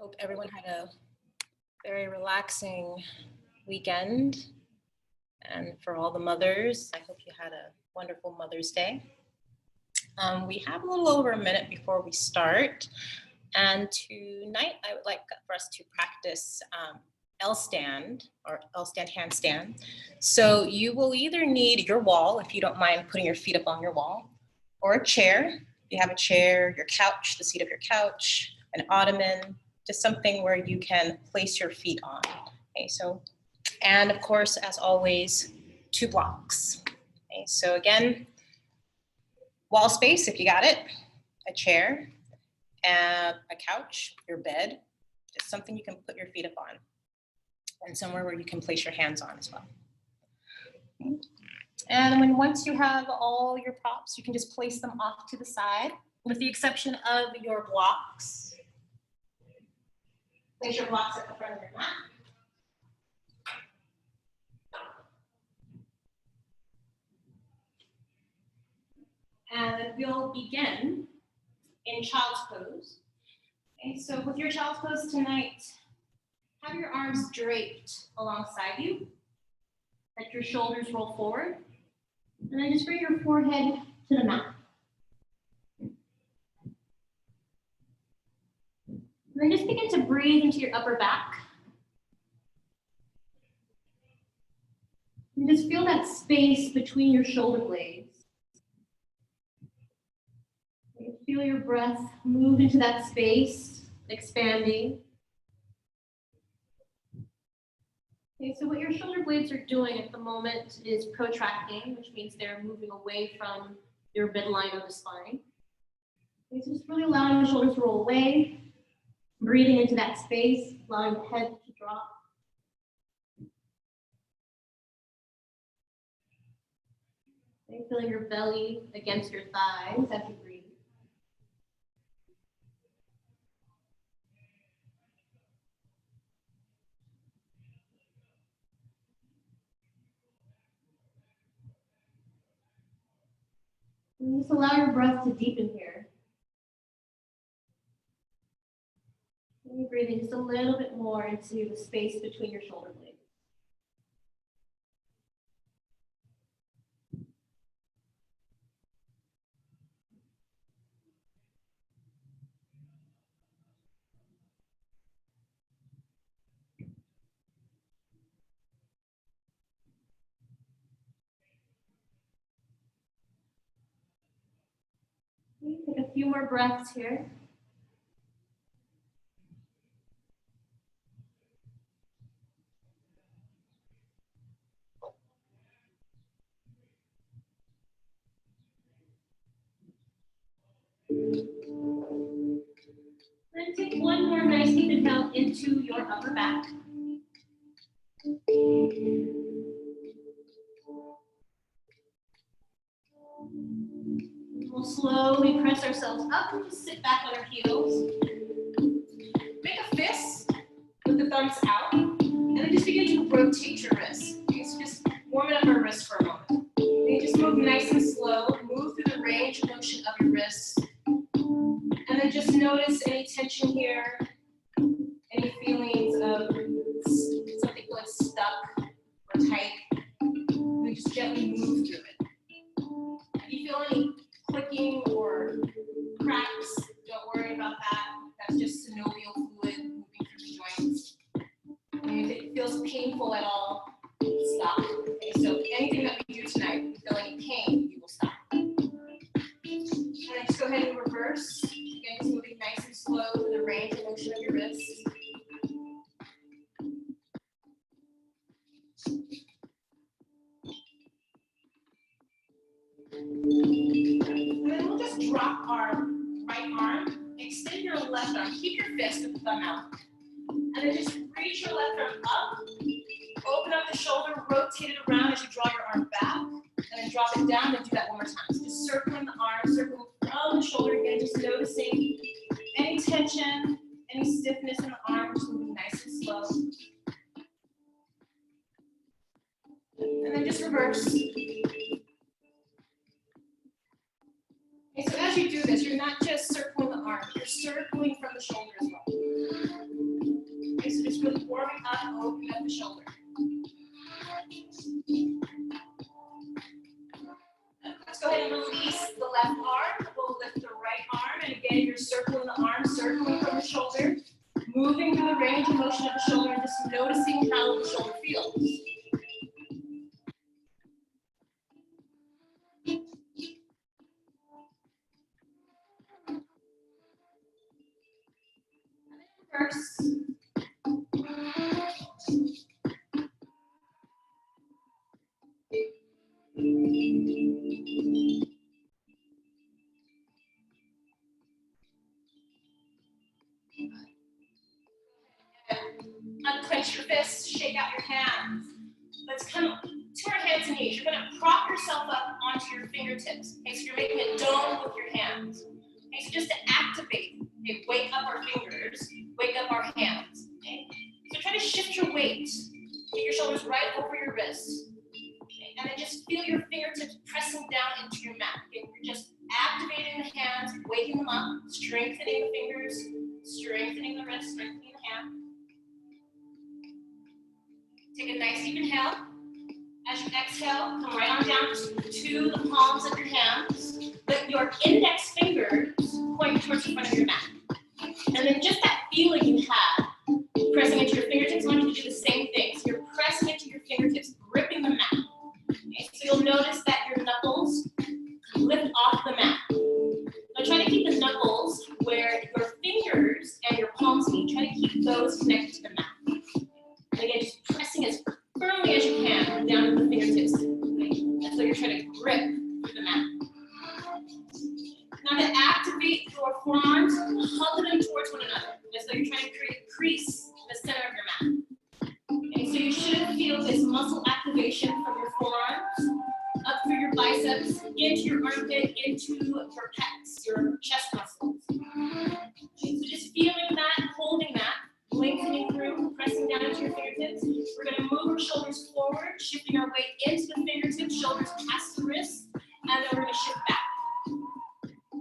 hope everyone had a very relaxing weekend. And for all the mothers, I hope you had a wonderful Mother's Day. We have a little over a minute before we start. And tonight, I would like for us to practice L-stand or L-stand handstand. So you will either need your wall, if you don't mind putting your feet up on your wall, or a chair. If you have a chair, your couch, the seat of your couch, an ottoman, just something where you can place your feet on. Okay, so, and of course, as always, 2 blocks. Okay, so again, wall space if you got it, a chair, and a couch, your bed, just something you can put your feet up on, and somewhere where you can place your hands on as well. Okay. And once you have all your props, you can just place them off to the side, with the exception of your blocks. Place your blocks at the front of your mat. And we'll begin in child's pose. Okay, so with your child's pose tonight, have your arms draped alongside you. Let your shoulders roll forward. And then just bring your forehead to the mat. And then just begin to breathe into your upper back. And just feel that space between your shoulder blades. Feel your breath move into that space, expanding. Okay, so what your shoulder blades are doing at the moment is protracting, which means they're moving away from your midline of the spine. Okay, so just really allowing the shoulders to roll away, breathing into that space, allowing the head to drop. Okay, feeling your belly against your thighs as you breathe. And just allow your breath to deepen here. And you're breathing just a little bit more into the space between your shoulder blades. Take a few more breaths here. Then take one more nice deep inhale into your upper back. We'll slowly press ourselves up and just sit back on our heels. Make a fist with the thumbs out, and then just begin to rotate your wrists. Okay, so just warming up our wrists for a moment. Okay, just move nice and slow. Move through the range of motion of your wrists. And then just notice any tension here, any feelings of something feeling stuck or tight. And then just gently move through it. If you feel any clicking or cracks, don't worry about that. That's just synovial fluid moving through the joints. And if it feels painful at all, stop. Okay, so anything that we do tonight, if you feel any pain, you will stop. And then just go ahead and reverse. Again, just moving nice and slow through the range of motion of your wrists. And then we'll just drop our right arm, extend your left arm, keep your fist with the thumb out. And then just reach your left arm up, open up the shoulder, rotate it around as you draw your arm back, and then drop it down and do that one more time. So just circling the arm, circling from the shoulder again, just noticing any tension, any stiffness in the arm, just moving nice and slow. And then just reverse. Okay, so as you do this, you're not just circling the arm, you're circling from the shoulder as well. of the shoulder. Let's go ahead and release the left arm. We'll lift the right arm. And again, you're circling the arm, circling from the shoulder, moving through the range of motion of the shoulder, and just noticing how the shoulder feels. First. Unclench your fists, shake out your hands. Let's come to our hands and knees. You're going to prop yourself up onto your fingertips. Okay, so you're making a dome with your hands. Okay, so just to activate, okay, wake up our fingers, wake up our hands. Okay, so try to shift your weight. Get your shoulders right over your wrists. Okay, and then just feel your fingertips pressing down into your mat. Okay, you're just activating the hands, waking them up, strengthening the fingers, strengthening the wrists, strengthening the hand. Take a nice deep inhale. As you exhale, come right on down to the palms of your hands. Let your index fingers point towards the front of your mat. And then just that feeling you had, pressing into your fingertips, I want you to do the same thing. So you're pressing into your fingertips, gripping the mat. Okay, so you'll notice that your knuckles lift off the mat. Now try to keep the knuckles where your fingers and your palms meet. Try to keep those connected to the mat. And again, just pressing as firmly as you can down to the fingertips. Okay? That's what you're trying to grip through the mat. Now to activate your forearms, hug them towards one another. As though you're trying to create a crease in the center of your mat. Okay, so you should feel this muscle activation from your forearms, up through your biceps, into your armpit, into your pecs, your chest muscles. Okay, so just feeling that, holding that, lengthening through, pressing down into your fingertips. We're going to move our shoulders forward, shifting our weight into the fingertips, shoulders past the wrists, and then we're going to shift back.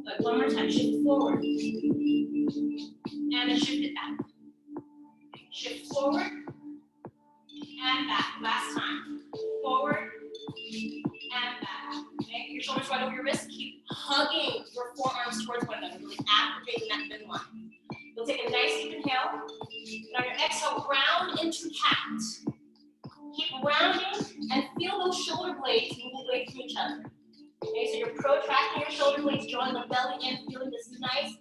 Good. One more time, shift forward, and then shift it back. Shift forward, and back. Last time. Forward, and back. Okay, your shoulders right over your wrists. Keep hugging your forearms towards one another, really activating that midline. You'll take a nice deep inhale, and on your exhale, round into cat. Keep rounding and feel those shoulder blades move away from each other. Okay, so you're protracting your shoulder blades, drawing the belly in, feeling this nice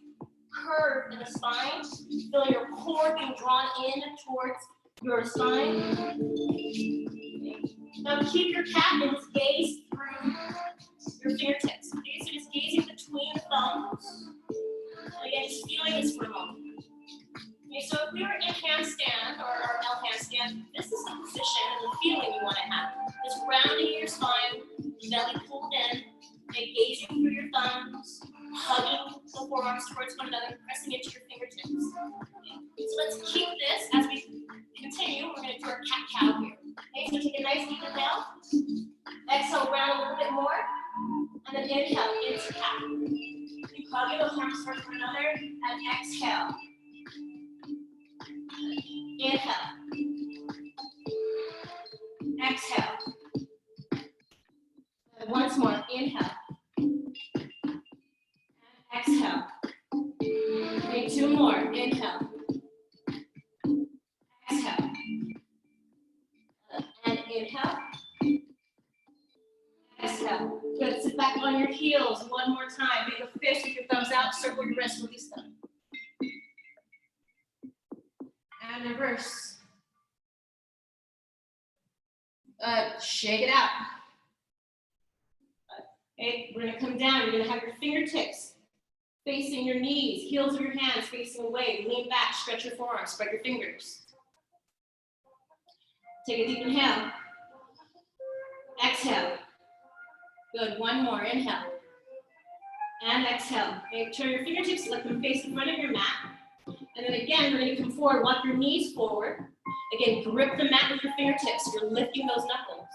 curve in the spine, feeling your core being drawn in towards your spine. Okay. Now keep your cat and just gaze through your fingertips. Okay, so just gazing between the thumbs. Again, just feeling this for a moment. Okay, so if we were in handstand or L handstand, this is the position and the feeling you want to have. Just rounding your spine, belly pulled in, and gazing through your thumbs, hugging the forearms towards one another, pressing into your fingertips. Okay, so let's keep this as we continue. We're going to do our cat-cow here. Okay, so take a nice deep inhale. Exhale, round a little bit more. And then inhale into cat. Keep hugging the arms towards one another, and exhale. Inhale. Exhale. And once more, inhale. Exhale. Okay, two more. Inhale. Exhale. And inhale. Exhale. Good. Sit back on your heels one more time. Make a fist with your thumbs out. Circle your wrists. Release them. And reverse. Shake it out. Okay, we're going to come down. You're going to have your fingertips facing your knees, heels of your hands facing away. Lean back, stretch your forearms, spread your fingers. Take a deep inhale. Exhale. Good. One more. Inhale. And exhale. Okay, turn your fingertips, let them face the front of your mat. And then again, we're going to come forward, walk your knees forward. Again, grip the mat with your fingertips. You're lifting those knuckles.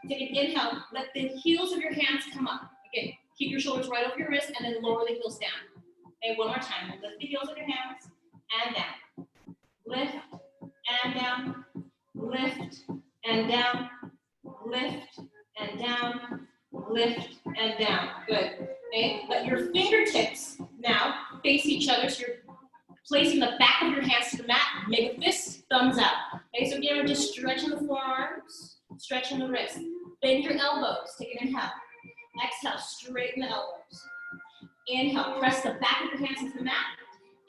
Take an inhale. Let the heels of your hands come up. Again, keep your shoulders right over your wrist and then lower the heels down. Okay, one more time. Lift the heels of your hands and down. Lift and down. and down, lift and down, lift and down. Good. Okay, let your fingertips now face each other. So you're placing the back of your hands to the mat. Make a fist, thumbs out. Okay, so again, we're just stretching the forearms, stretching the wrists. Bend your elbows. Take an inhale. Exhale, straighten the elbows. Inhale, press the back of your hands into the mat.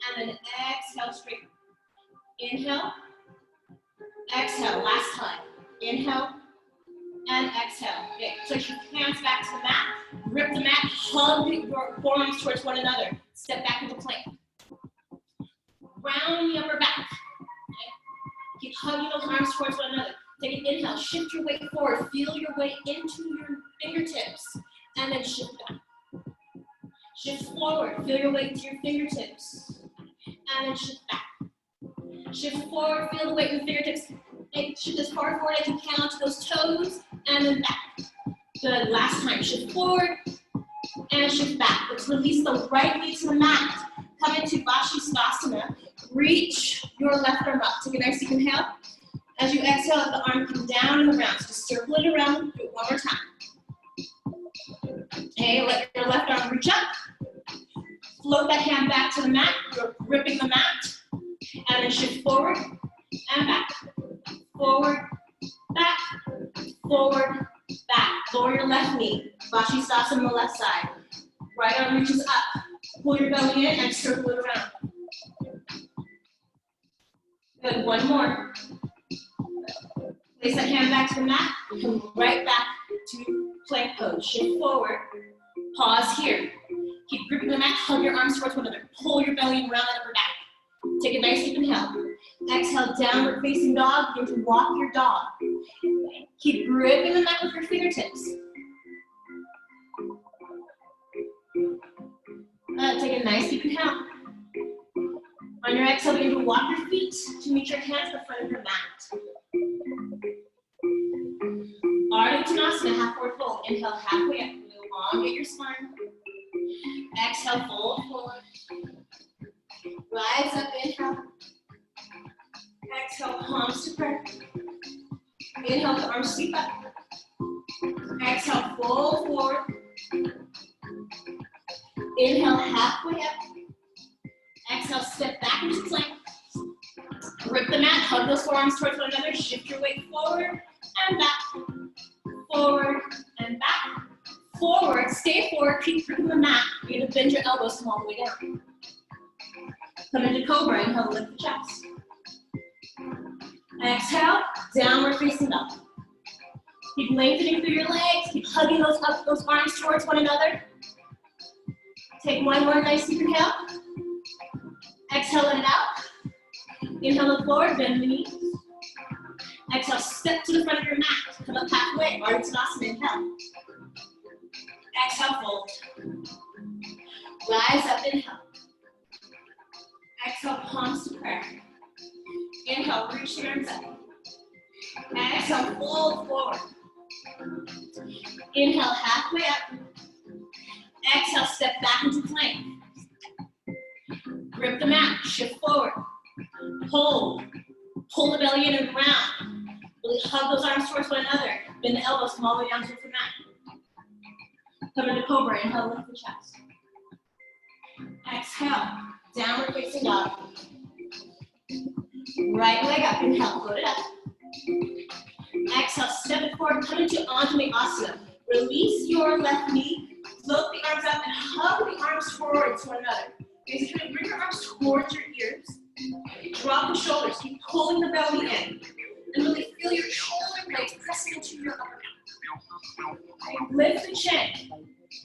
And then exhale, straighten. Inhale. Exhale, last time. Inhale and exhale. Okay, place your hands back to the mat. Grip the mat, hug your forearms towards one another. Step back into plank. Round the upper back. Okay. Keep hugging those arms towards one another. Take an inhale, shift your weight forward. Feel your weight into your fingertips. And then shift back. Shift forward, feel your weight to your fingertips. And then shift back. Shift forward, feel the weight in the fingertips. And shift as far forward as you can onto those toes, and then back. Good, last time, shift forward, and shift back. Let's release the right knee to the mat. Come into Vashisthasana. Reach your left arm up. Take a nice deep inhale. As you exhale, let the arm come down and around. So just circle it around, do it one more time. Okay, let your left arm reach up. Float that hand back to the mat. You're gripping the mat. And then shift forward and back. Forward, back, forward, back. Lower your left knee. Vashisthasana on the left side. Right arm reaches up. Pull your belly in and circle it around. Good, one more. Place that hand back to the mat. Come right back to plank pose. Shift forward. Pause here. Keep gripping the mat. Hug your arms towards one another. Pull your belly around that upper back. Take a nice deep inhale. Exhale, downward facing dog. Begin to walk your dog. Keep gripping the mat with your fingertips. Take a nice deep inhale. On your exhale, begin to walk your feet to meet your hands in the front of your mat. Ardha Uttanasana, half forward fold. Inhale, halfway up. Elongate your spine. Exhale, fold forward. Rise up, inhale. Exhale, palms to prayer. Inhale, the arms sweep up. Exhale, fold forward. Inhale, halfway up. Exhale, step back into plank. Grip the mat, hug those forearms towards one another. Shift your weight forward and back. Forward and back. Forward, stay forward, keep gripping the mat. You're gonna bend your elbows, come all the way down. Come into Cobra, inhale, lift the chest. Exhale, downward facing dog. Keep lengthening through your legs, keep hugging those arms towards one another. Take one more nice deep inhale. Exhale, let it out. Inhale, look forward, bend the knees. Exhale, step to the front of your mat. Come up halfway, Ardha Uttanasana, inhale. Exhale, fold. Rise up, inhale. Exhale, palms to prayer. Inhale, reach your arms up. Exhale, fold forward. Inhale, halfway up. Exhale, step back into plank. Grip the mat, shift forward. Hold. Pull the belly in and around. Really hug those arms towards one another. Bend the elbows, come all the way down towards the mat. Come into Cobra, inhale, lift the chest. Exhale, downward facing dog. Right leg up, inhale, float it up. Exhale, step it forward, come into Anjaneyasana. Release your left knee, float the arms up, and hug the arms towards one another. Okay, so you're gonna bring your arms towards your ears. Drop the shoulders, keep pulling the belly in. And really feel your shoulder blades pressing into your upper back. Okay, lift the chin.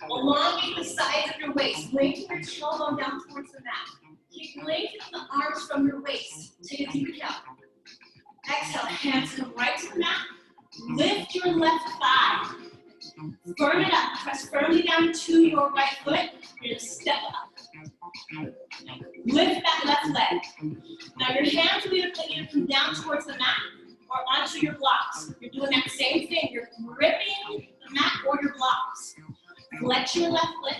Elongate the sides of your waist. Lengthen your tailbone down towards the mat. Keep lengthening the arms from your waist. Take a deep inhale. Exhale, hands come right to the mat. Lift your left thigh. Firm it up. Press firmly down to your right foot. You're going to step up. Lift that left leg. Now your hands will either come down towards the mat or onto your blocks. You're doing that same thing. You're gripping the mat or your blocks. Flex your left foot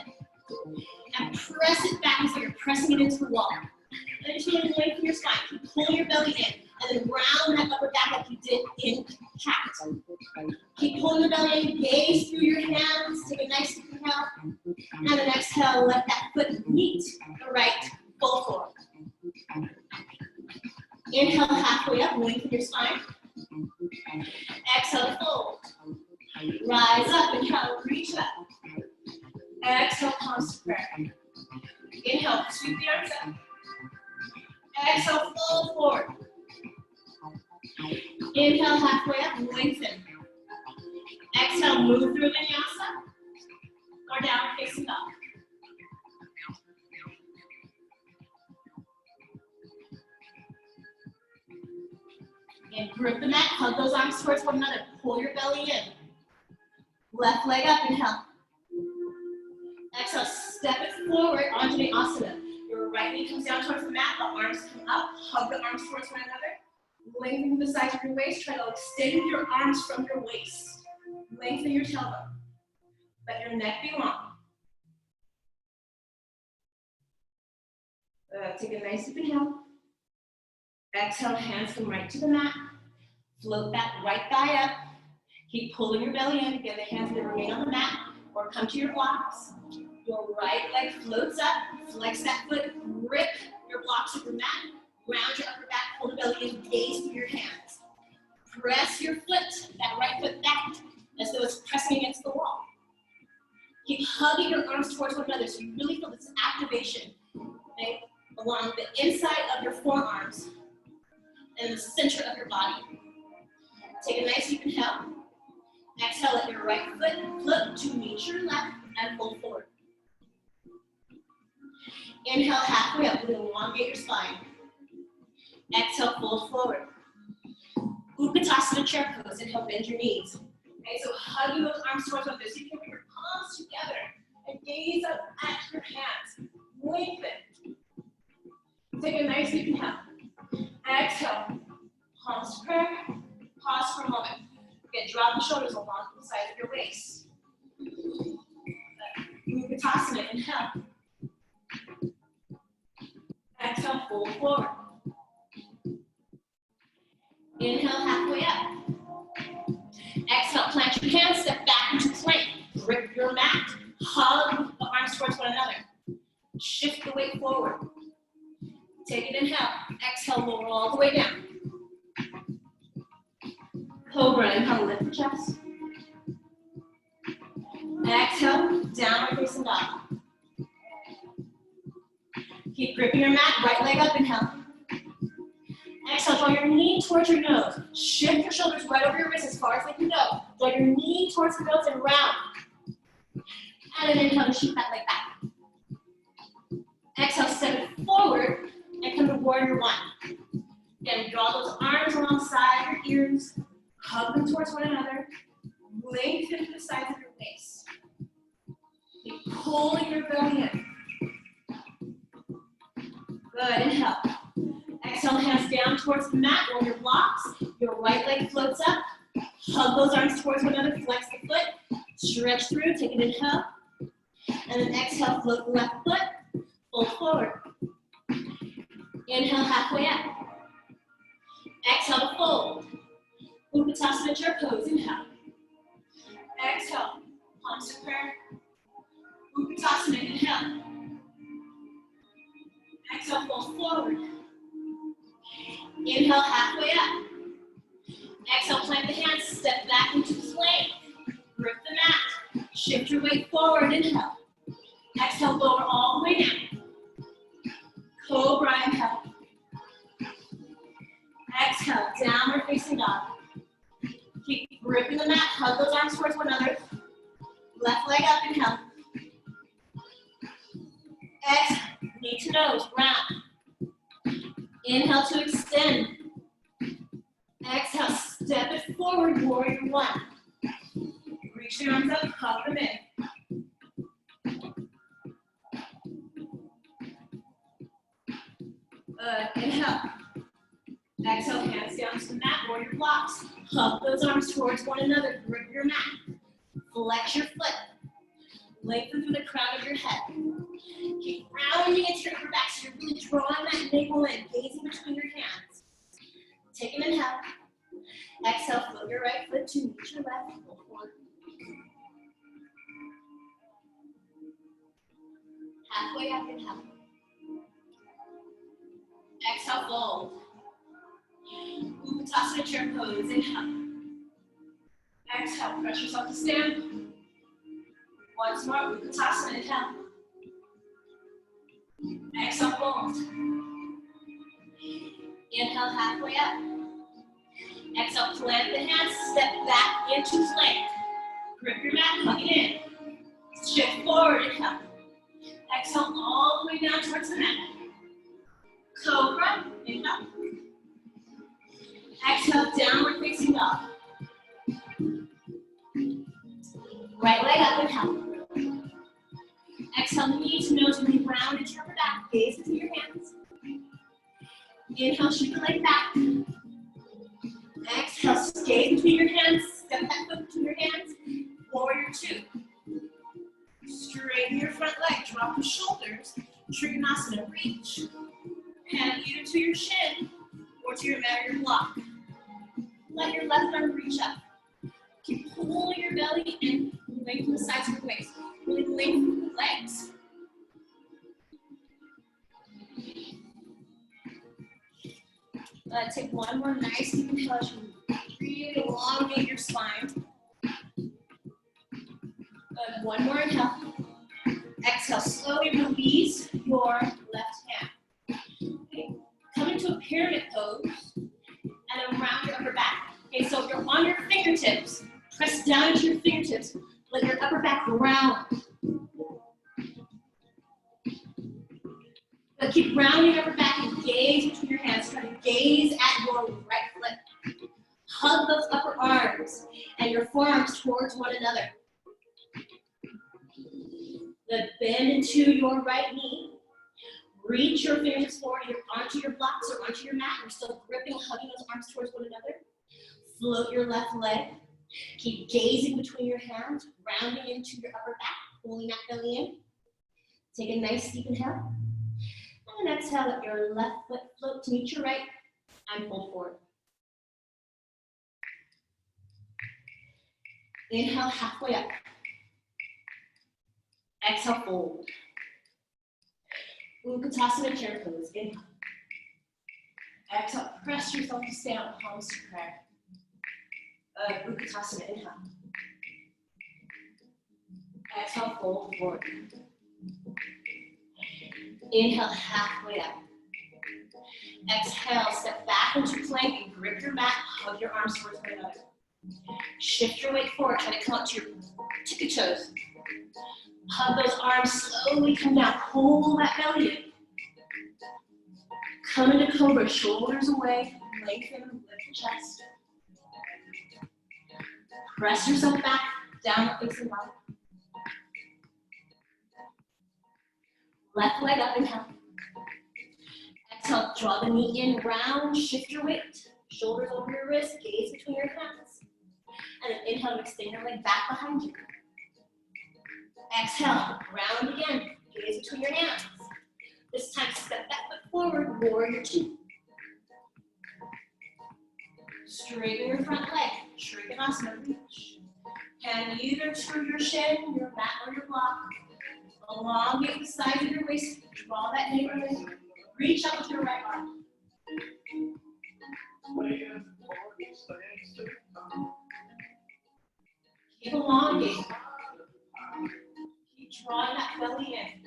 and press it back as though you're pressing it into the wall. And then just lengthen your spine. Keep pulling your belly in and then round that upper back like you did in cat. Keep pulling the belly in, gaze through your hands, take a nice deep inhale, and then exhale, let that foot meet the right, full forward. Inhale halfway up, lengthen your spine. Exhale, fold. Rise up, inhale, reach up. Exhale, palms to prayer. Inhale, sweep the arms up. Exhale, fold forward. Inhale, halfway up, lengthen. Exhale, move through vinyasa or down facing up. And grip the mat, hug those arms towards one another. Pull your belly in. Left leg up, inhale. Exhale, step it forward, Anjali Asana. Your right knee comes down towards the mat, the arms come up, hug the arms towards one another. Lengthen the sides of your waist, try to extend your arms from your waist. Lengthen your tailbone. Let your neck be long. Take a nice deep inhale. Exhale, hands come right to the mat. Float that right thigh up. Keep pulling your belly in. Again, the hands that remain on the mat or come to your blocks. Your right leg floats up. Flex that foot. Grip your blocks with your mat. Round your upper back. Pull the belly in. Gaze through your hands. Press your foot, that right foot back, as though it's pressing against the wall. Keep hugging your arms towards one another so you really feel this activation, okay, along the inside of your forearms and the center of your body. Take a nice deep inhale. Exhale, let your right foot flip to meet your left and pull forward. Inhale, halfway up, elongate your spine. Exhale, fold forward. Utkatasana chair pose. Inhale, bend your knees. Okay, so hugging those arms towards one another. So you can put your palms together and gaze up at your hands. Lengthen. Take a nice deep inhale. Exhale. Palms to prayer. Pause for a moment. Again, drop the shoulders along the side of your waist. Utkatasana. Inhale. Exhale, fold forward. Inhale, halfway up. Exhale, plant your hands, step back into plank. Grip your mat. Hug the arms towards one another. Shift the weight forward. Take an inhale. Exhale, lower all the way down. Cobra, inhale, lift the chest. Exhale, downward facing dog. Keep gripping your mat, right leg up, inhale. Exhale, draw your knee towards your nose. Shift your shoulders right over your wrists as far as they can go. Draw your knee towards the nose and round. And then inhale to shoot that leg back. Exhale, step it forward and come to warrior one. Again, draw those arms alongside your ears. Hug them towards one another. Lengthen the sides of your waist. Keep pulling your belly in. Good, inhale. Exhale, hands down towards the mat, roll your blocks. Your right leg floats up. Hug those arms towards one another, flex the foot. Stretch through, take an inhale. And then exhale, float the left foot. Fold forward. Inhale, halfway up. Exhale to fold. Utkatasana chair pose, inhale. Exhale, palms to prayer. Utkatasana, inhale. Exhale, fold forward. Inhale, halfway up. Exhale, plant the hands, step back into plank. Grip the mat. Shift your weight forward, inhale. Exhale, lower all the way down. Cobra, inhale. Exhale, downward facing dog. Keep gripping the mat, hug those arms towards one another. Left leg up, inhale. Exhale, knee to nose, round. Inhale to extend. Exhale, step it forward, warrior one. Reach your arms up, hug them in. Good, inhale. Exhale, hands down to the mat, warrior blocks. Hug those arms towards one another, grip your mat. Flex your foot. Lengthen through the crown of your head. Keep rounding into your upper back so you're really drawing that navel in, gazing between your hands. Take an inhale. Exhale, float your right foot to meet your left. Roll forward. Halfway up, inhale. Exhale, fold. Utkatasana chair pose, inhale. Exhale, press yourself to stand. Once more, Utkatasana, inhale. Exhale, fold. Inhale, halfway up. Exhale, plant the hands, step back into plank. Grip your mat, hug it in. Shift forward, inhale. Exhale all the way down towards the mat. Cobra, inhale. Exhale, downward facing dog. Right leg up, inhale. Exhale, knee to nose, really round into your upper back. Gaze into your hands. Inhale, shoot the leg back. Exhale, gaze between your hands. Step that foot between your hands. Warrior two. Straighten your front leg, drop your shoulders. Trikonasana, reach. Hand either to your shin or to your mat or your block. Let your left arm reach up. Keep pulling your belly and lengthen the sides of your waist. Really lengthen the legs. Take one more nice deep inhale as you really elongate your spine. Good. One more inhale. Exhale, slowly release your left hand. Okay. Come into a pyramid pose and then round your upper back. Okay, so if you're on your fingertips, press down into your fingertips. Let your upper back round. But keep rounding your upper back and gaze between your hands. Try to gaze at your right foot. Hug those upper arms and your forearms towards one another. Then bend into your right knee. Reach your fingertips forward either onto your blocks or onto your mat. You're still gripping, hugging those arms towards one another. Float your left leg. Keep gazing between your hands, rounding into your upper back, pulling that belly in. Take a nice deep inhale. And then exhale, let your left foot float to meet your right and pull forward. Inhale, halfway up. Exhale, fold. Utkatasana chair pose. Inhale. Exhale, press yourself to stand on palms to prayer. Utkatasana, inhale. Exhale, fold forward. Inhale, halfway up. Exhale, step back into plank and grip your mat, hug your arms towards one another. Shift your weight forward, try to come up to your tippy toes. Hug those arms, slowly come down, pull that belly in. Come into cobra, shoulders away, lengthen, lift the chest. Press yourself back, downward facing dog. Left leg up, inhale. Exhale, draw the knee in, round, shift your weight. Shoulders over your wrist, gaze between your hands. And then inhale to extend your leg back behind you. Exhale, round again, gaze between your hands. This time, step that foot forward, warrior two. Straighten your front leg, Trikonasana, reach. Hand either to your shin, your mat, or your block. Elongate the sides of your waist, draw that knee in. Reach up with your right arm. Keep elongating. Keep drawing that belly in.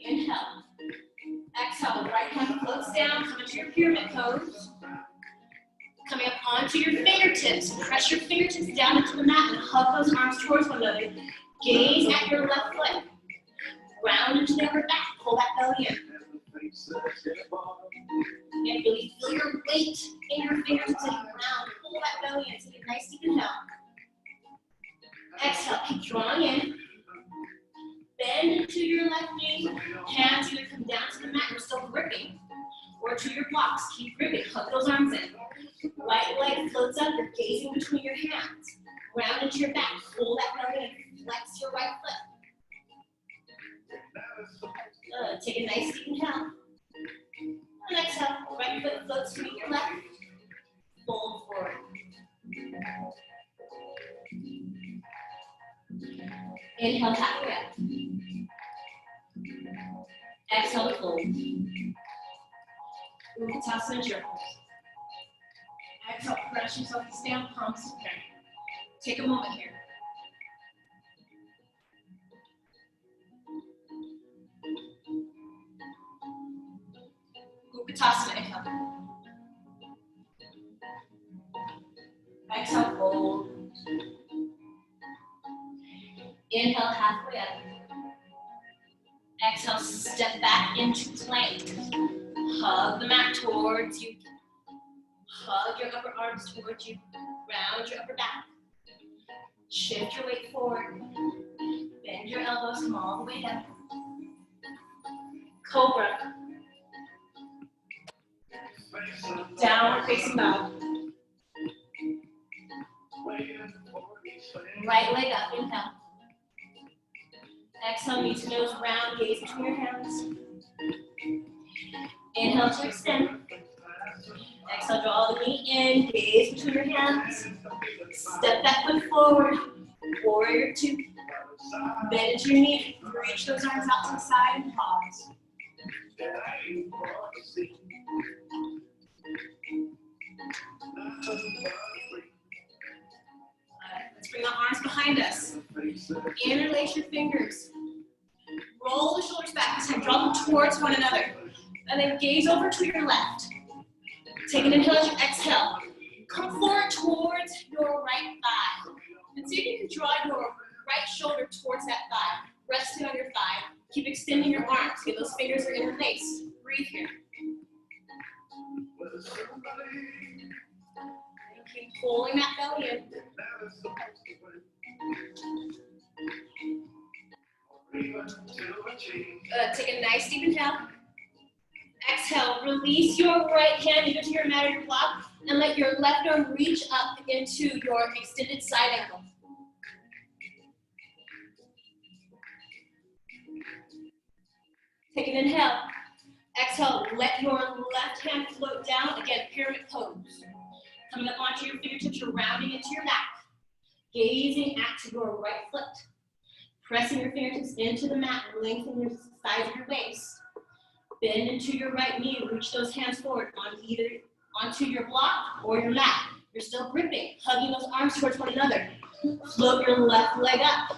Inhale. Exhale, right hand floats down, come into your pyramid pose. Coming up onto your fingertips, press your fingertips down into the mat and hug those arms towards one another. Gaze at your left foot. Round into the upper back, pull that belly in. And really feel your weight in your fingertips as you round. Pull that belly in, take a nice deep inhale. Exhale, keep drawing in. Bend into your left knee. Hands either come down to the mat, you're still gripping, or to your blocks. Keep gripping, hug those arms in. Right leg floats up, you're gazing between your hands. Round into your back, pull that belly in, flex your right foot. Take a nice deep inhale. And exhale. Right foot floats to meet your left. Fold forward. Inhale, halfway up. Exhale to fold. Uttanasana chair pose. Exhale, press yourself to stand, palms together. Take a moment here. Uttanasana, inhale. Exhale, fold. Inhale, halfway up. Exhale, step back into plank. Hug the mat towards you. Hug your upper arms towards you. Round your upper back. Shift your weight forward. Bend your elbows, come all the way down. Cobra. Downward facing dog. Right leg up, inhale. Exhale, knee to nose, round, gaze between your hands. Inhale to extend. Exhale, draw the knee in, gaze between your hands. Step that foot forward, warrior two. Bend into your knee, reach those arms out to the side and pause. Let's bring the arms behind us. Interlace your fingers. Roll the shoulders back this time, draw them towards one another. And then gaze over to your left. Take an inhale as you exhale. Come forward towards your right thigh. And see if you can draw your right shoulder towards that thigh. Resting on your thigh. Keep extending your arms. Get those fingers are interlaced. Breathe here. And keep pulling that belly in. Take a nice deep inhale. Exhale, release your right hand either to your mat or your block, and let your left arm reach up into your extended side ankle. Take an inhale. Exhale, let your left hand float down. Again, pyramid pose. Coming up onto your fingertips, you're rounding into your back. Gazing at your right foot. Pressing your fingertips into the mat, lengthen your size of your waist. Bend into your right knee, reach those hands forward onto your block or your mat. You're still gripping, hugging those arms towards one another. Float your left leg up,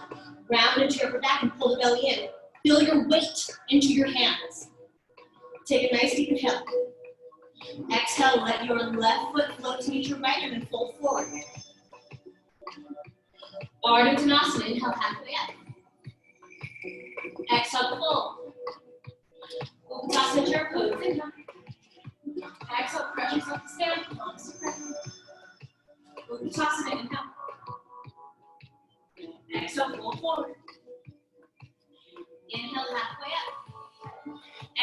round into your upper back and pull the belly in. Feel your weight into your hands. Take a nice deep inhale. Exhale, let your left foot float to meet your right and then fold forward. Ardha Uttanasana, inhale halfway up. Exhale, fold. Uttanasana chair pose, inhale. Exhale, press yourself to stand, palms to press. Uttanasana, inhale. Exhale, fold forward. Inhale, halfway up.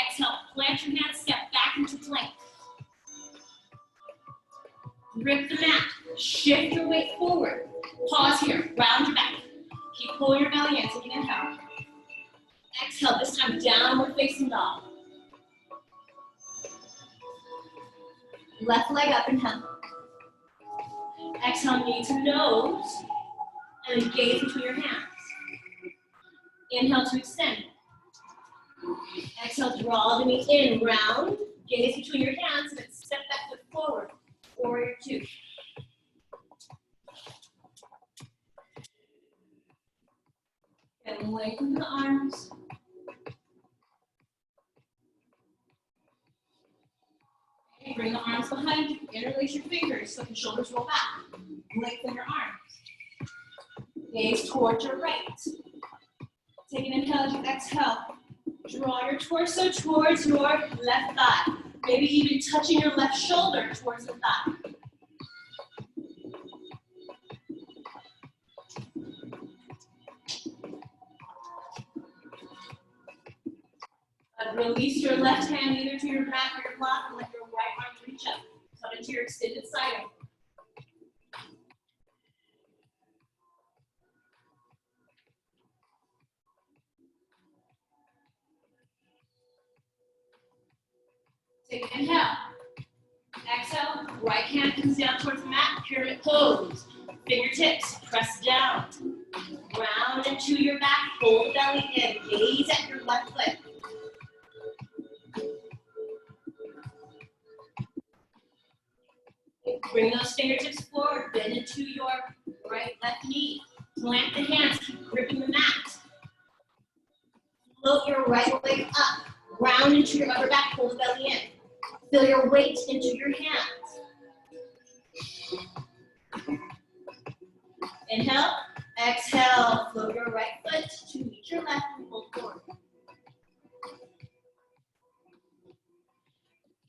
Exhale, plant your hands, step back into plank. Grip the mat, shift your weight forward. Pause here, round your back. Keep pulling your belly in, take an inhale. Exhale, this time downward facing dog. Left leg up, inhale. Exhale, knee to nose, and then gaze between your hands. Inhale to extend. Exhale, draw the knee in, round, gaze between your hands, and then step that foot forward. Warrior two. And lengthen the arms. Okay, bring the arms behind you. Interlace your fingers so the shoulders roll back. Lengthen your arms. Gaze towards your right. Take an inhale as you exhale. Draw your torso towards your left thigh. Maybe even touching your left shoulder towards the thigh. Release your left hand either to your mat or your block and let your right arm reach up. Come into your extended side angle. Take an inhale. Exhale, right hand comes down towards the mat, pyramid pose. Fingertips press down. Round into your back, pull the belly in, gaze at your left foot. Bring those fingertips forward, bend into your right left knee. Plant the hands, keep gripping the mat. Float your right leg up, round into your upper back, pull the belly in. Feel your weight into your hands. Inhale, exhale, float your right foot to meet your left and pull forward.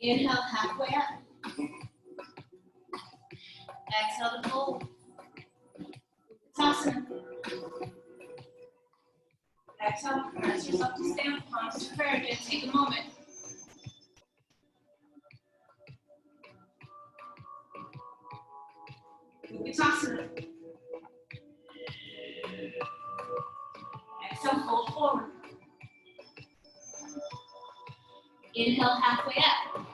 Inhale, halfway up. Exhale to fold. Uttanasana. Exhale, press yourself to stand, palms to prayer. Again, take a moment. Uttanasana. Exhale, fold forward. Inhale, halfway up.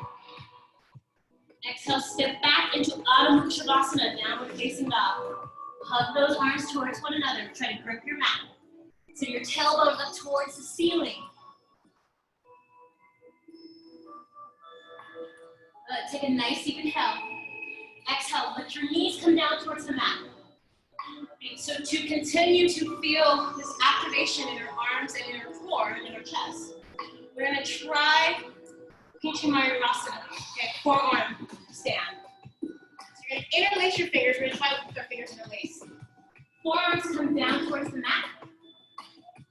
Exhale, step back into Adho Mukha Shavasana, downward facing dog. Hug those arms towards one another. Try to grip your mat. So your tailbone up towards the ceiling. Take a nice deep inhale. Exhale, let your knees come down towards the mat. Okay, so to continue to feel this activation in your arms and in your core and in your chest, we're going to try Pinchi Mayurasana, okay, forearm stand. So you're going to interlace your fingers. We're going to try with our fingers interlaced. Forearms come down towards the mat.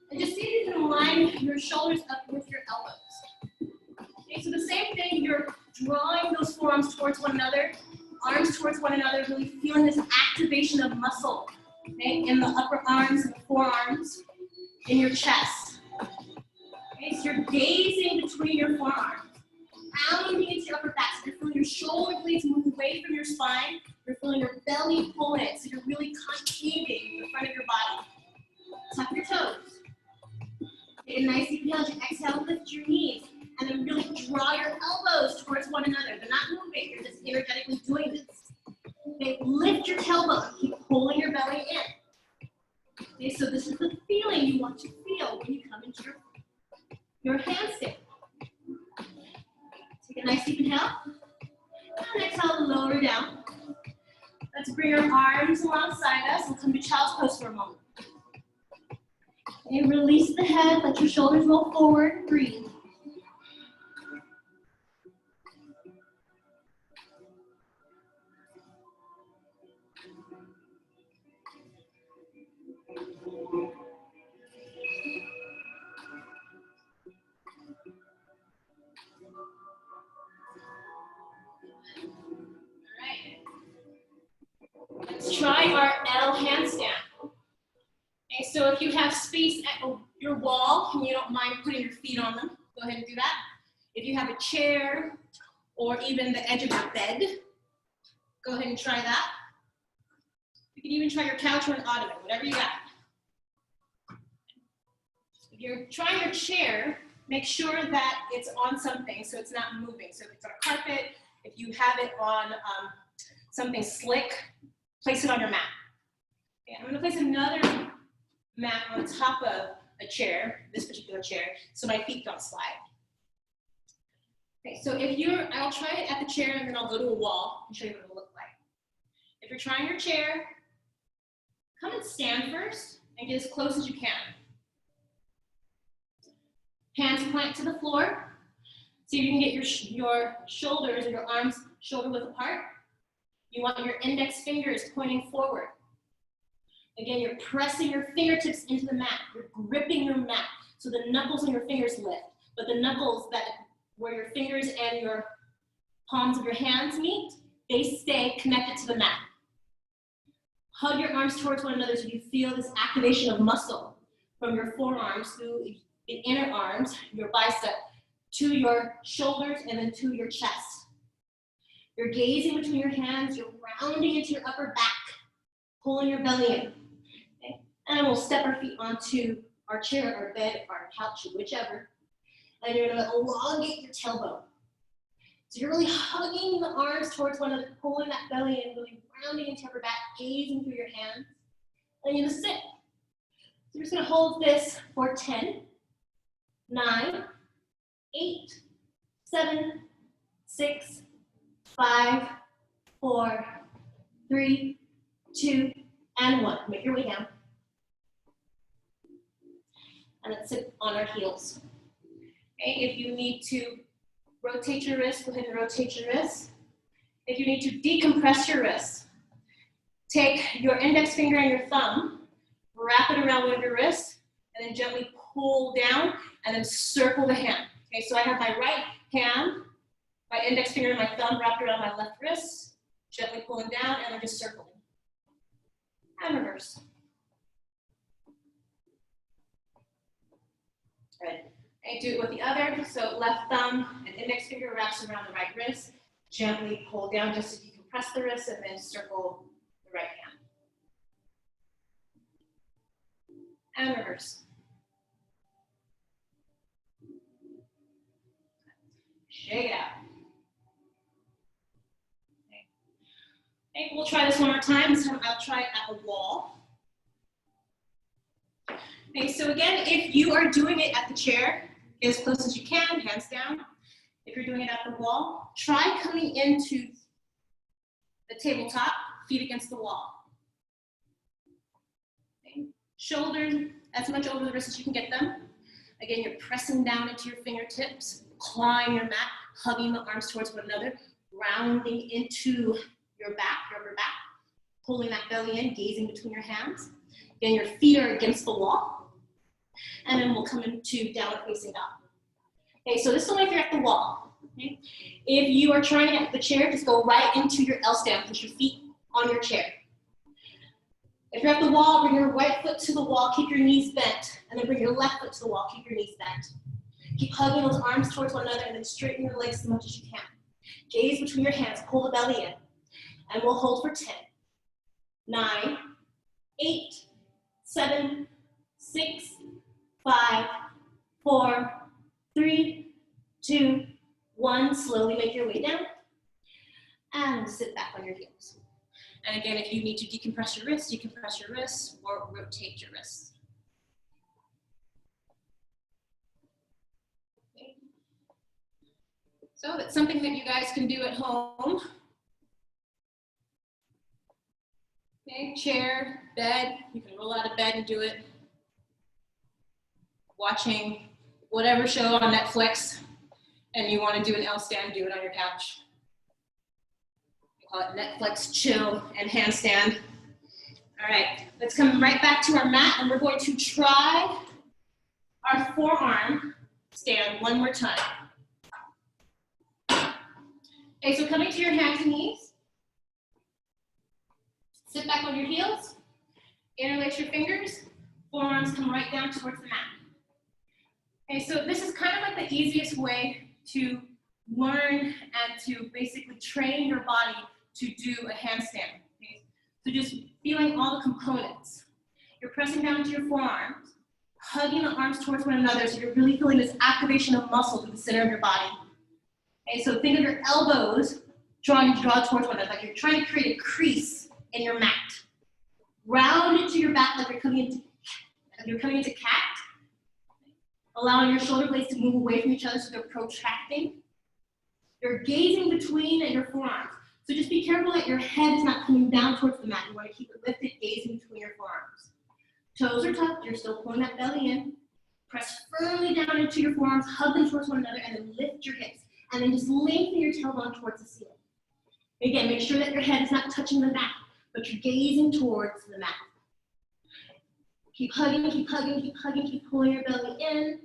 And just see if you can line your shoulders up with your elbows. Okay, so the same thing, you're drawing those forearms towards one another, arms towards one another, really feeling this activation of muscle, okay, in the upper arms and the forearms, in your chest. Okay, so you're gazing between your forearms, pounding into your upper back, so you're feeling your shoulder blades move away from your spine, you're feeling your belly pull in, so you're really concaving the front of your body. Tuck your toes. Take a nice deep inhale, exhale, lift your knees, and then really draw your elbows towards one another. They're not moving, you're just energetically doing this. Okay, lift your tailbone, keep pulling your belly in. Okay, so this is the feeling you want to feel when you come into your handstand. Take a nice deep inhale, and exhale, lower down. Let's bring our arms alongside us. We'll come to child's pose for a moment. Okay, release the head, let your shoulders roll forward, breathe. Let's try our L handstand. Okay, so if you have space at your wall and you don't mind putting your feet on them, go ahead and do that. If you have a chair or even the edge of your bed, go ahead and try that. You can even try your couch or an ottoman, whatever you got. If you're trying your chair, make sure that it's on something so it's not moving. So if it's on a carpet, if you have it on something slick, place it on your mat. Okay, I'm going to place another mat on top of a chair, this particular chair, so my feet don't slide. Okay, so if you're, I'll try it at the chair and then I'll go to a wall and show you what it'll look like. If you're trying your chair, come and stand first and get as close as you can. Hands plant to the floor, so you can get your shoulders and your arms shoulder width apart. You want your index fingers pointing forward. Again, you're pressing your fingertips into the mat. You're gripping your mat, so the knuckles on your fingers lift. But the knuckles where your fingers and your palms of your hands meet, they stay connected to the mat. Hug your arms towards one another so you feel this activation of muscle from your forearms through the inner arms, your bicep, to your shoulders and then to your chest. You're gazing between your hands, you're rounding into your upper back, pulling your belly in. Okay? And then we'll step our feet onto our chair, our bed, our couch, whichever. And you're gonna elongate your tailbone. So you're really hugging the arms towards one another, pulling that belly in, really rounding into your back, gazing through your hands. And you're gonna sit. So you're just gonna hold this for 10, 9, 8, 7, 6, 5, 4, 3, 2, and 1. Make your way down. And then sit on our heels. Okay, if you need to rotate your wrists, go ahead and rotate your wrists. If you need to decompress your wrists, take your index finger and your thumb, wrap it around one of your wrists, and then gently pull down, and then circle the hand. Okay, so I have my right hand, my index finger and my thumb wrapped around my left wrist, gently pulling down, and then just circling. And reverse. Good. And do it with the other. So left thumb and index finger wraps around the right wrist. Gently pull down just so you can press the wrist, and then circle the right hand. And reverse. Shake it out. Okay, we'll try this one more time. This time I'll try it at the wall. Okay, so again, if you are doing it at the chair, get as close as you can, hands down. If you're doing it at the wall, try coming into the tabletop, feet against the wall. Okay. Shoulders as much over the wrist as you can get them. Again, you're pressing down into your fingertips, clawing your mat, hugging the arms towards one another, rounding into your back, your upper back, pulling that belly in, gazing between your hands. Again, your feet are against the wall. And then we'll come into downward facing dog. Okay, so this is only if you're at the wall. Okay? If you are trying it at the chair, just go right into your L stand, put your feet on your chair. If you're at the wall, bring your right foot to the wall, keep your knees bent, and then bring your left foot to the wall, keep your knees bent. Keep hugging those arms towards one another, and then straighten your legs as much as you can. Gaze between your hands, pull the belly in, and we'll hold for 10, 9, 8, 7, 6, 5, 4, 3, 2, 1. Slowly make your way down, and sit back on your heels. And again, if you need to decompress your wrists, or rotate your wrists. Okay. So that's something that you guys can do at home. Okay, chair, bed, you can roll out of bed and do it. Watching whatever show on Netflix, and you want to do an L stand, do it on your couch. Call it Netflix, chill, and handstand. All right, let's come right back to our mat, and we're going to try our forearm stand one more time. Okay, so coming to your hands and knees. Sit back on your heels. Interlace your fingers. Forearms come right down towards the mat. Okay, so this is kind of like the easiest way to learn and to basically train your body to do a handstand. Okay? So just feeling all the components. You're pressing down into your forearms, hugging the arms towards one another, so you're really feeling this activation of muscle through the center of your body. Okay, so think of your elbows draw towards one another, like you're trying to create a crease in your mat. Round into your back like you're coming into cat. Allowing your shoulder blades to move away from each other so they're protracting. You're gazing between your forearms. So just be careful that your head is not coming down towards the mat. You want to keep it lifted, gazing between your forearms. Toes are tucked, you're still pulling that belly in. Press firmly down into your forearms, hug them towards one another, and then lift your hips. And then just lengthen your tailbone towards the ceiling. Again, make sure that your head is not touching the mat, but you're gazing towards the mat. Keep hugging, keep hugging, keep hugging, keep pulling your belly in.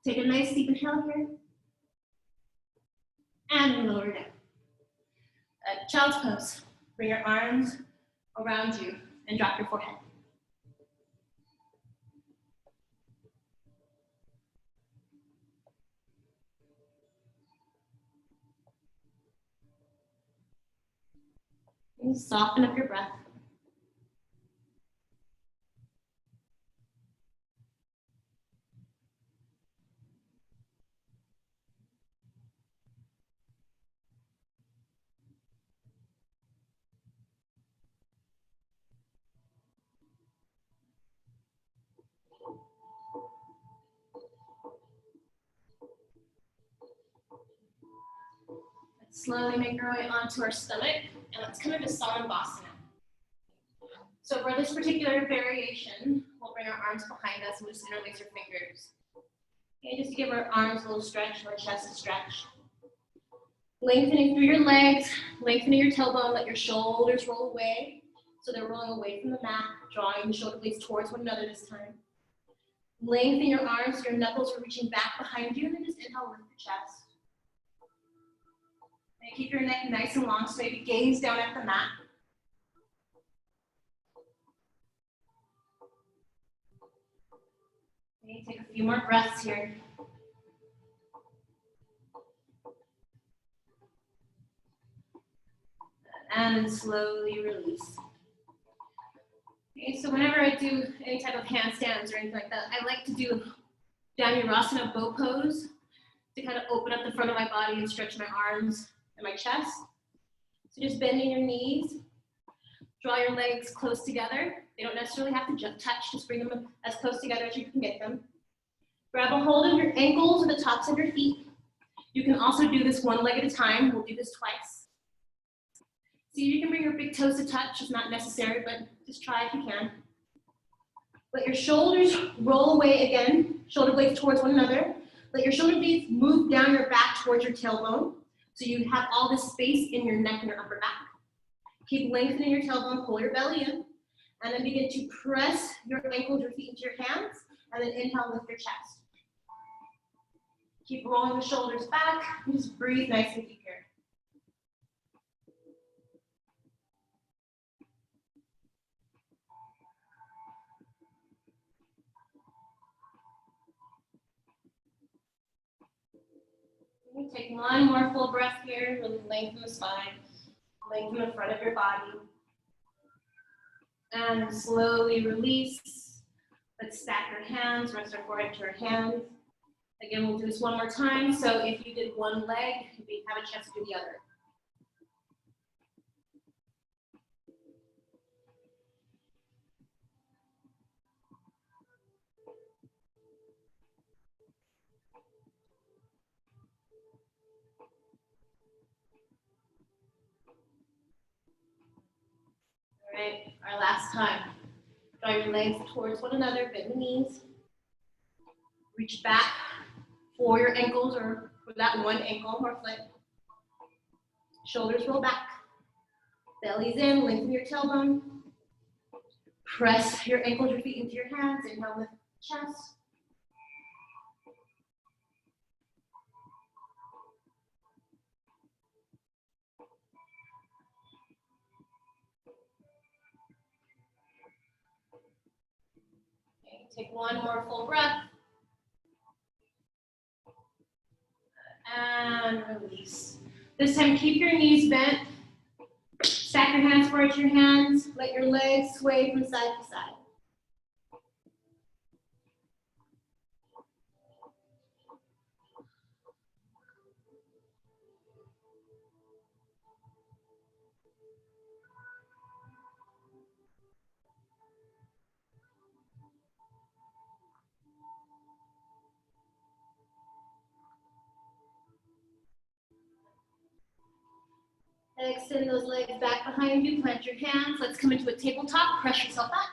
Take a nice deep inhale here. And lower down. Child's pose. Bring your arms around you and drop your forehead. And soften up your breath. Slowly make our way onto our stomach, and let's come into Samabhasana. So for this particular variation, we'll bring our arms behind us and just interlace our fingers. Okay, just to give our arms a little stretch, our chest a stretch. Lengthening through your legs, lengthening your tailbone, let your shoulders roll away. So they're rolling away from the mat, drawing the shoulder blades towards one another this time. Lengthen your arms, so your knuckles are reaching back behind you, and then just inhale, lift your chest. And keep your neck nice and long, so maybe gaze down at the mat. Okay, take a few more breaths here. And slowly release. Okay, so whenever I do any type of handstands or anything like that, I like to do Dhanurasana bow pose to kind of open up the front of my body and stretch my arms and my chest. So just bending your knees, draw your legs close together. They don't necessarily have to touch, just bring them as close together as you can get them. Grab a hold of your ankles or the tops of your feet. You can also do this one leg at a time. We'll do this twice. See if you can bring your big toes to touch. It's not necessary, but just try if you can. Let your shoulders roll away again, shoulder blades towards one another. Let your shoulder blades move down your back towards your tailbone, so you have all this space in your neck and your upper back. Keep lengthening your tailbone, pull your belly in, and then begin to press your ankles, your feet into your hands, and then inhale, lift your chest. Keep rolling the shoulders back, and just breathe nice and deep here. Take one more full breath here, really lengthen the spine, lengthen the front of your body. And slowly release. Let's stack your hands, rest our forehead to our hands. Again, we'll do this one more time. So if you did one leg, you have a chance to do the other. All right, our last time. Draw your legs towards one another, bend the knees. Reach back for your ankles or for that one ankle or foot. Shoulders roll back. Belly's in, lengthen your tailbone. Press your ankles, your feet into your hands. Inhale, lift chest. Okay, take one more full breath. And release. This time, keep your knees bent. Stack your hands towards your hands. Let your legs sway from side to side. Extend those legs back behind you, plant your hands. Let's come into a tabletop, press yourself up.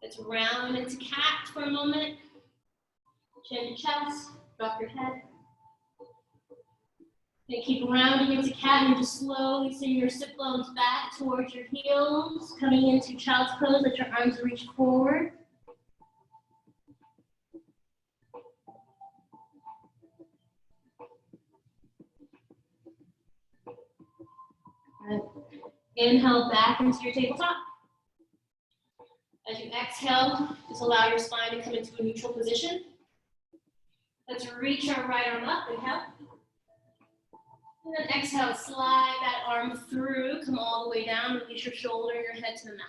Let's round into cat for a moment. Chin to chest, drop your head. Then keep rounding into cat and just slowly send your sit bones back towards your heels. Coming into child's pose, let your arms reach forward. And inhale back into your tabletop. As you exhale, just allow your spine to come into a neutral position. Let's reach our right arm up, inhale. And then exhale, slide that arm through, come all the way down, release your shoulder and your head to the mat.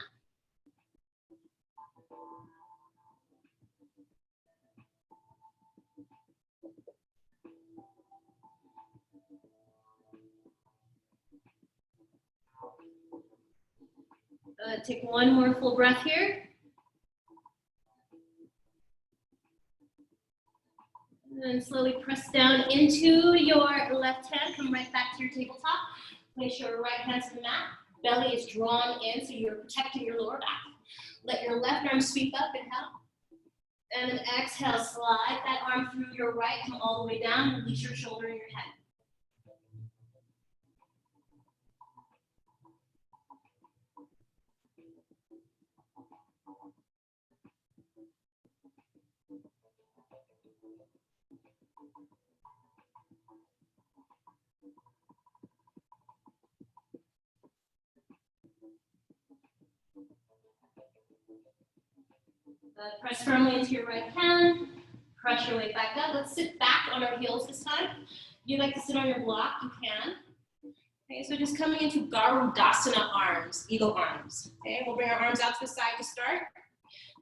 Take one more full breath here. And then slowly press down into your left hand. Come right back to your tabletop. Place your right hand to the mat. Belly is drawn in, so you're protecting your lower back. Let your left arm sweep up, inhale. And then exhale, slide that arm through your right, come all the way down, release your shoulder and your head. Press firmly into your right hand. Press your way back up. Let's sit back on our heels this time. If you'd like to sit on your block, you can. Okay, so just coming into Garudasana arms, eagle arms. Okay, we'll bring our arms out to the side to start.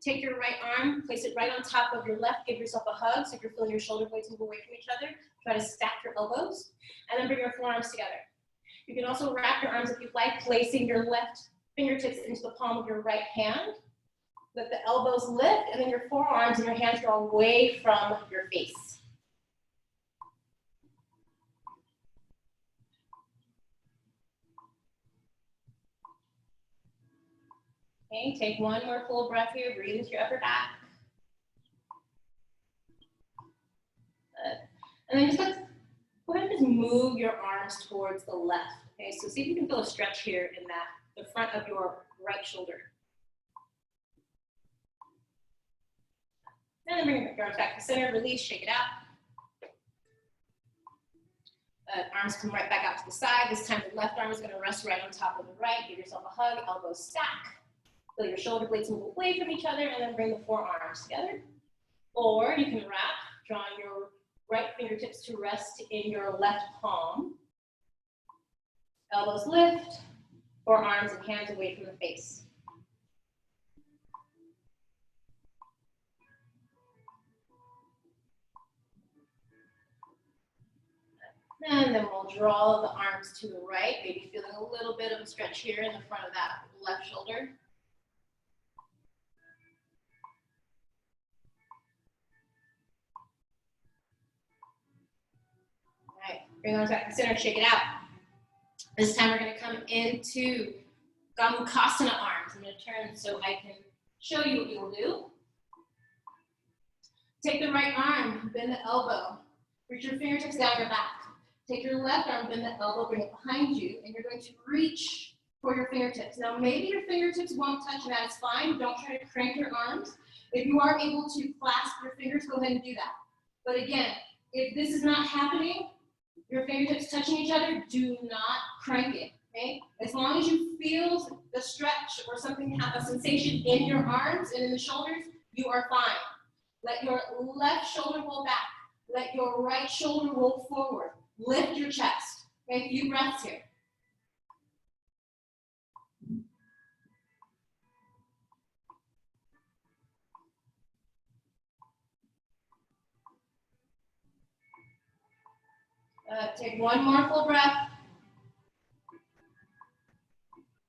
Take your right arm, place it right on top of your left. Give yourself a hug. So if you're feeling your shoulder blades move away from each other, try to stack your elbows. And then bring your forearms together. You can also wrap your arms if you like, placing your left fingertips into the palm of your right hand. Let the elbows lift, and then your forearms and your hands go away from your face. Okay, take one more full breath here. Breathe into your upper back. Good. And then just go ahead and just move your arms towards the left. Okay, so see if you can feel a stretch here in the front of your right shoulder. And then bring your arms back to center, release, shake it out. Arms come right back out to the side. This time the left arm is going to rest right on top of the right. Give yourself a hug, elbows stack. Feel your shoulder blades move away from each other, and then bring the forearms together. Or you can wrap, drawing your right fingertips to rest in your left palm. Elbows lift, forearms and hands away from the face. And then we'll draw the arms to the right, maybe feeling a little bit of a stretch here in the front of that left shoulder. All right, bring the arms back to the center, shake it out. This time we're going to come into Gomukhasana arms. I'm going to turn so I can show you what you will do. Take the right arm, bend the elbow, reach your fingertips down your back. Take your left arm, bend the elbow, bring it behind you, and you're going to reach for your fingertips. Now, maybe your fingertips won't touch, and that's fine. Don't try to crank your arms. If you are able to clasp your fingers, go ahead and do that. But again, if this is not happening, your fingertips touching each other, do not crank it, okay? As long as you feel the stretch or something, have a sensation in your arms and in the shoulders, you are fine. Let your left shoulder roll back. Let your right shoulder roll forward. Lift your chest. Okay, a few breaths here. Take one more full breath.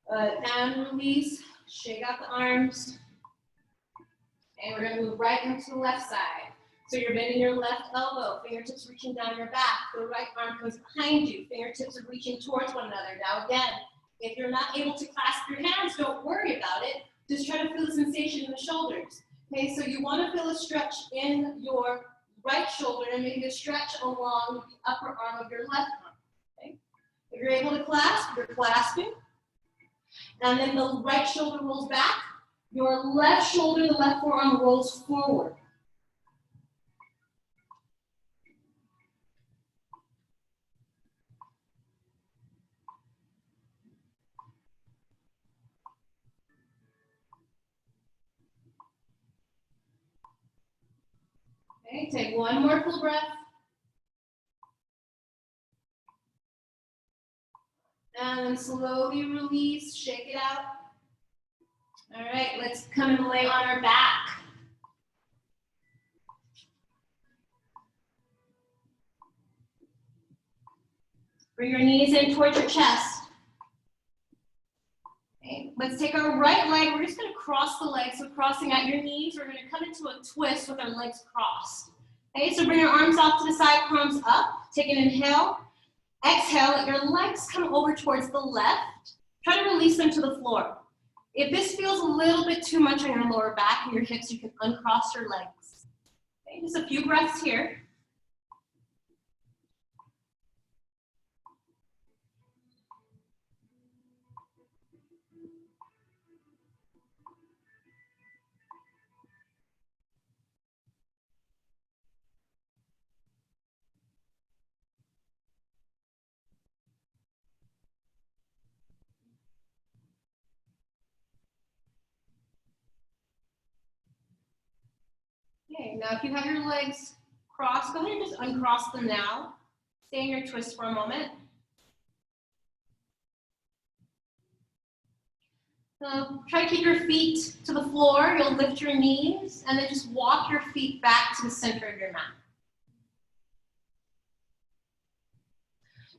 And release. Shake out the arms. And we're going to move right into the left side. So you're bending your left elbow, fingertips reaching down your back. The right arm comes behind you. Fingertips are reaching towards one another. Now again, if you're not able to clasp your hands, don't worry about it. Just try to feel the sensation in the shoulders. Okay, so you want to feel a stretch in your right shoulder and maybe a stretch along the upper arm of your left arm. Okay? If you're able to clasp, you're clasping. And then the right shoulder rolls back. Your left shoulder, the left forearm rolls forward. Okay, take one more full breath. And then slowly release, shake it out. All right, let's come and lay on our back. Bring your knees in towards your chest. Okay, let's take our right leg. We're just going to cross the legs. So crossing out your knees, we're going to come into a twist with our legs crossed. Okay, so bring your arms off to the side, palms up. Take an inhale. Exhale, let your legs come over towards the left. Try to release them to the floor. If this feels a little bit too much on your lower back and your hips, you can uncross your legs. Okay, just a few breaths here. Okay, now if you have your legs crossed, go ahead and just uncross them now. Stay in your twist for a moment. So try to keep your feet to the floor. You'll lift your knees and then just walk your feet back to the center of your mat.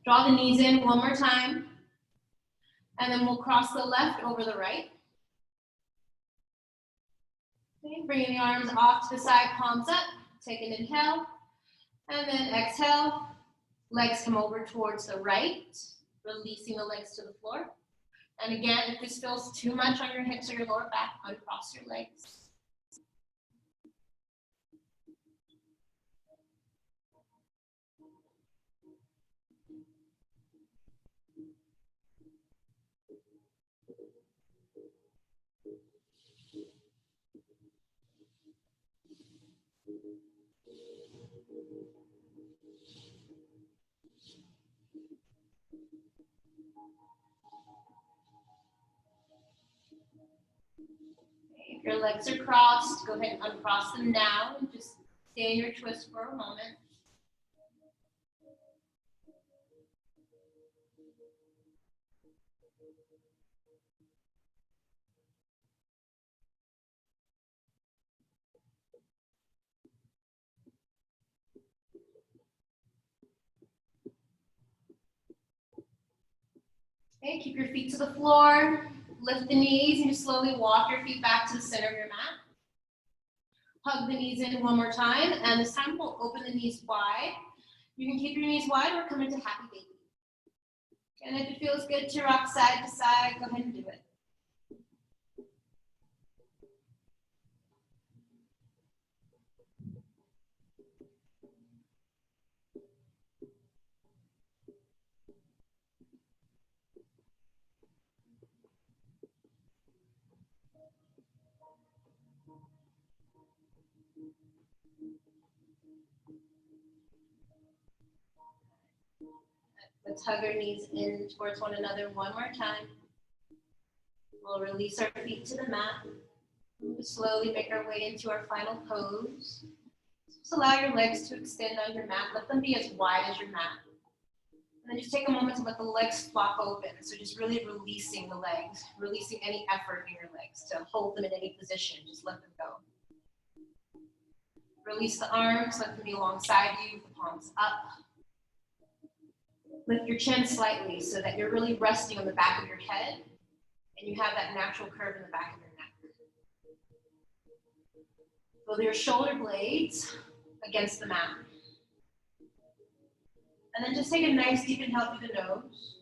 Draw the knees in one more time. And then we'll cross the left over the right. Okay, bringing the arms off to the side, palms up. Take an inhale. And then exhale. Legs come over towards the right, releasing the legs to the floor. And again, if this feels too much on your hips or your lower back, uncross your legs. If your legs are crossed, go ahead and uncross them now and just stay in your twist for a moment. Okay, keep your feet to the floor, lift the knees, and just slowly walk your feet back to the center of your mat. Hug the knees in one more time, and this time we'll open the knees wide. You can keep your knees wide or come into happy baby. And if it feels good to rock side to side, go ahead and do it. Let's hug our knees in towards one another one more time. We'll release our feet to the mat. We'll slowly make our way into our final pose. Just allow your legs to extend on your mat. Let them be as wide as your mat. And then just take a moment to let the legs flop open. So just really releasing the legs, releasing any effort in your legs to hold them in any position. Just let them go. Release the arms, let them be alongside you, the palms up. Lift your chin slightly so that you're really resting on the back of your head and you have that natural curve in the back of your neck. Feel your shoulder blades against the mat. And then just take a nice deep inhale through the nose.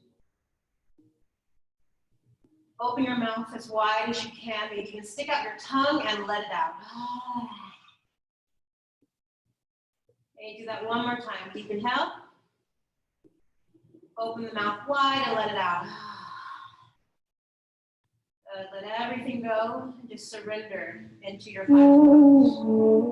Open your mouth as wide as you can. Maybe you can stick out your tongue and let it out. Okay, do that one more time. Deep inhale. Open the mouth wide and let it out. Let everything go and just surrender into your final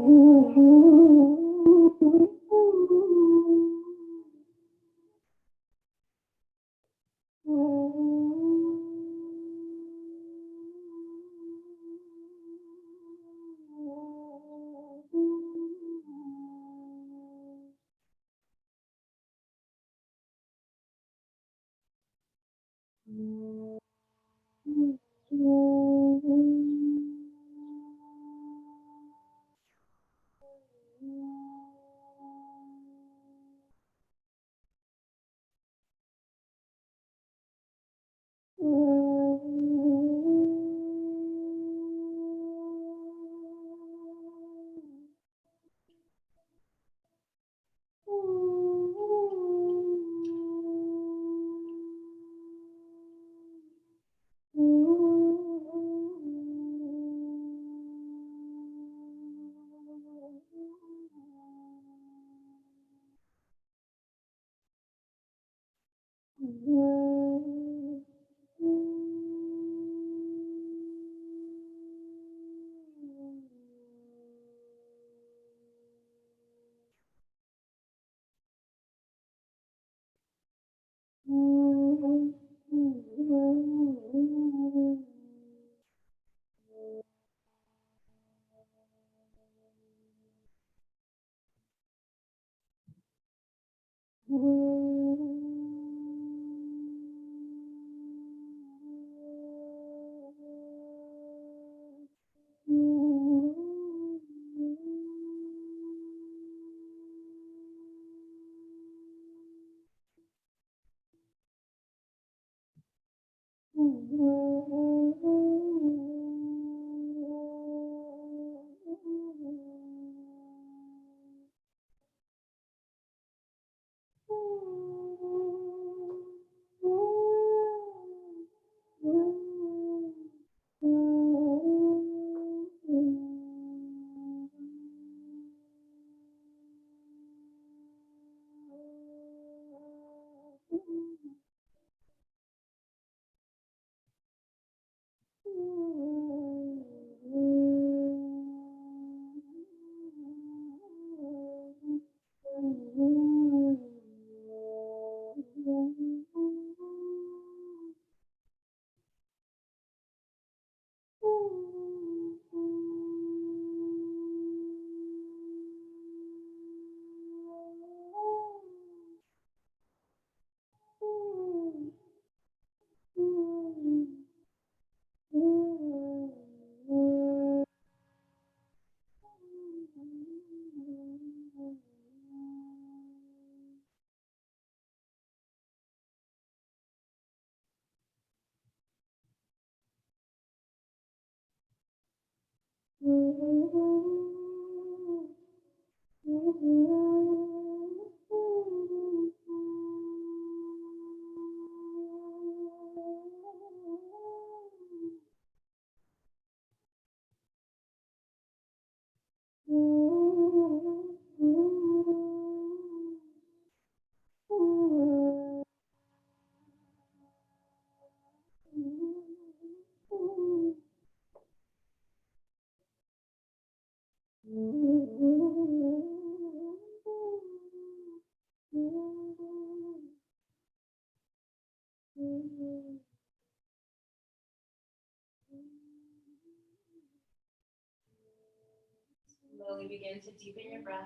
Slowly begin to deepen your breath.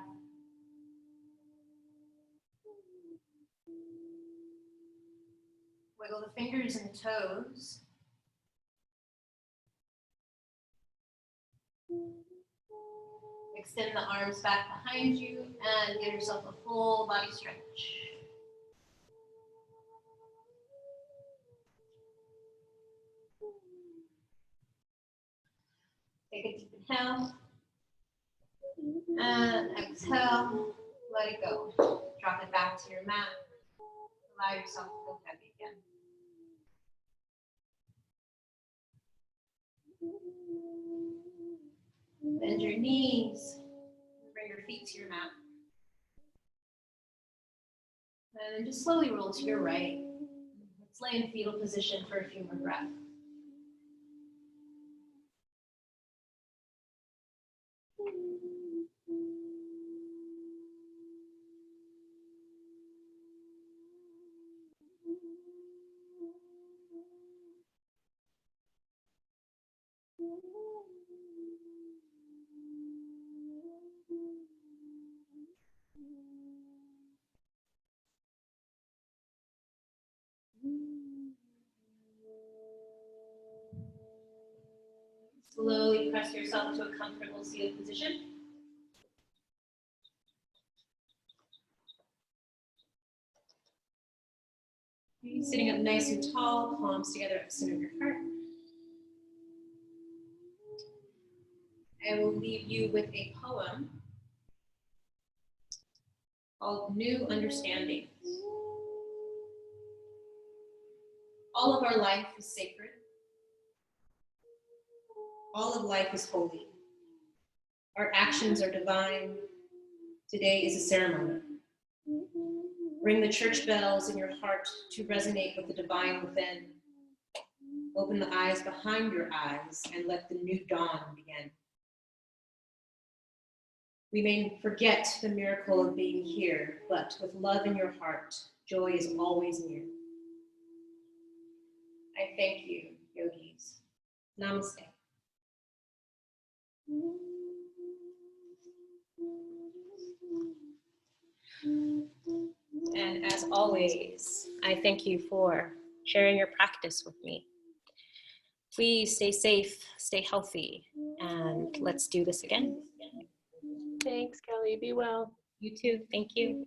Wiggle the fingers and toes. Extend the arms back behind you and give yourself a full body stretch. Take a deep inhale and exhale. Let it go. Drop it back to your mat. Allow yourself to go heavy again. Bend your knees. Bring your feet to your mat. And then just slowly roll to your right. Let's lay in fetal position for a few more breaths. Slowly press yourself to a comfortable seated position. Sitting up nice and tall, palms together at the center of your heart. I will leave you with a poem called New Understandings. All of our life is sacred. All of life is holy. Our actions are divine. Today is a ceremony. Ring the church bells in your heart to resonate with the divine within. Open the eyes behind your eyes and let the new dawn begin. We may forget the miracle of being here, but with love in your heart, joy is always near. I thank you, yogis. Namaste. And as always, I thank you for sharing your practice with me. Please stay safe, stay healthy, and let's do this again. Thanks, Kelly. Be well. You too. Thank you.